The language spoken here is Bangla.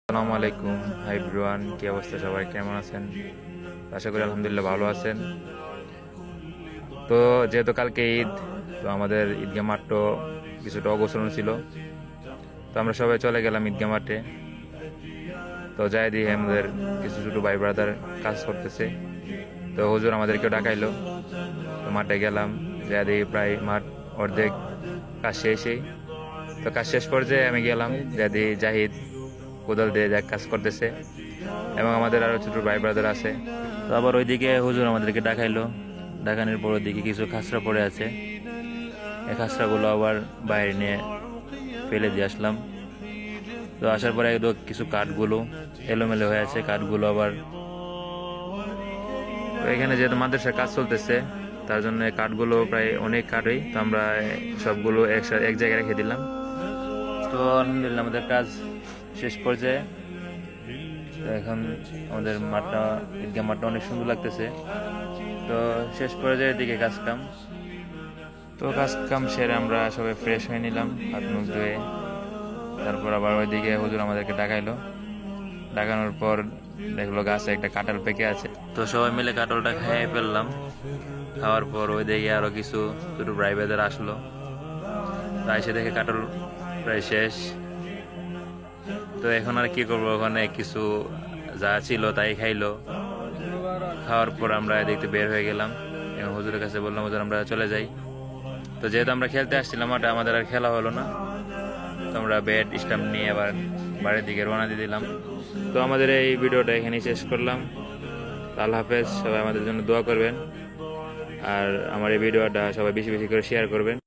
আসসালামু আলাইকুম। হাই এভরিওয়ান, কি অবস্থা? সবাই কেমন আছেন? আশা করি আলহামদুলিল্লাহ ভালো আছেন। তো যেহেতু কালকে ঈদ, তো আমাদের ঈদগাহ মাঠটা কিছুটা অগোছালো ছিল। তো আমরা সবাই চলে গেলাম ঈদগাহ মাঠে। তো যাই দিয়ে আমাদের কিছু ছোটো ভাই ব্রাদার কাজ করতেছে। তো হুজুর আমাদেরকেও ডাকাইলো। তো মাঠে গেলাম, যাই দিয়ে প্রায় মাঠ অর্ধেক কাজ শেষই। তো কাজ শেষ পর্যায়ে আমি গেলাম, যাই দিয়ে জাহিদ কোদাল দিয়ে যা কাজ করতেছে, এবং আমাদের আরো ছোট ভাই ব্রাদার আছে। তো আবার ওইদিকে হুজুর আমাদেরকে ডাকাইলো। ডাকানোর পর ওইদিকে কিছু খাসরা পড়ে আছে, এই খাসরাগুলো আবার বাইরে নিয়ে ফেলে দিয়ে আসলাম। তো আসার পরে একদম কিছু কাঠগুলো এলোমেলো হয়ে আছে, কাঠগুলো আবার তো এখানে যেহেতু মাদ্রাসার কাজ চলতেছে, তার জন্য এই কাঠগুলো প্রায় অনেক কাঠই। তো আমরা সবগুলো একসাথে এক জায়গায় রেখে দিলাম। তো আলহামদুলিল্লাহ আমাদের কাজ শেষ পর্যায়ে। তো এখন আমাদের মাঠটা, ঈদগাহ মাঠটা অনেক সুন্দর লাগতেছে। তো শেষ পর্যায়ের দিকে কাজ কাম। তো কাজ কাম সেরে আমরা সবাই ফ্রেশ হয়ে নিলাম, হাত মুখ ধুয়ে। তারপর আবার ওইদিকে হুজুর আমাদেরকে ডাকাইলো। ডাকানোর পর দেখলো গাছে একটা কাঁঠাল পেকে আছে। তো সবাই মিলে কাঁঠালটা খেয়ে ফেললাম। খাওয়ার পর ওইদিকে আরো কিছু ছোট ভাই ব্রাদার আসলো। তো এসে দেখে কাঁঠাল প্রায় শেষ। তো এখন আর কি করবো, ওখানে কিছু যা ছিল তাই খাইলো। খাওয়ার পর আমরা দেখতে বের হয়ে গেলাম এবং হুজুরের কাছে বললাম, হুজুর আমরা চলে যাই। তো যেহেতু আমরা খেলতে আসছিলাম, ওটা আমাদের আর খেলা হলো না। তো আমরা ব্যাট স্টাম্প নিয়ে আবার বাড়ির দিকে রওনা দিয়ে দিলাম। তো আমাদের এই ভিডিওটা এখানেই শেষ করলাম। আল্লাহ হাফেজ, সবাই আমাদের জন্য দোয়া করবেন। আর আমার এই ভিডিওটা সবাই বেশি বেশি করে শেয়ার করবেন।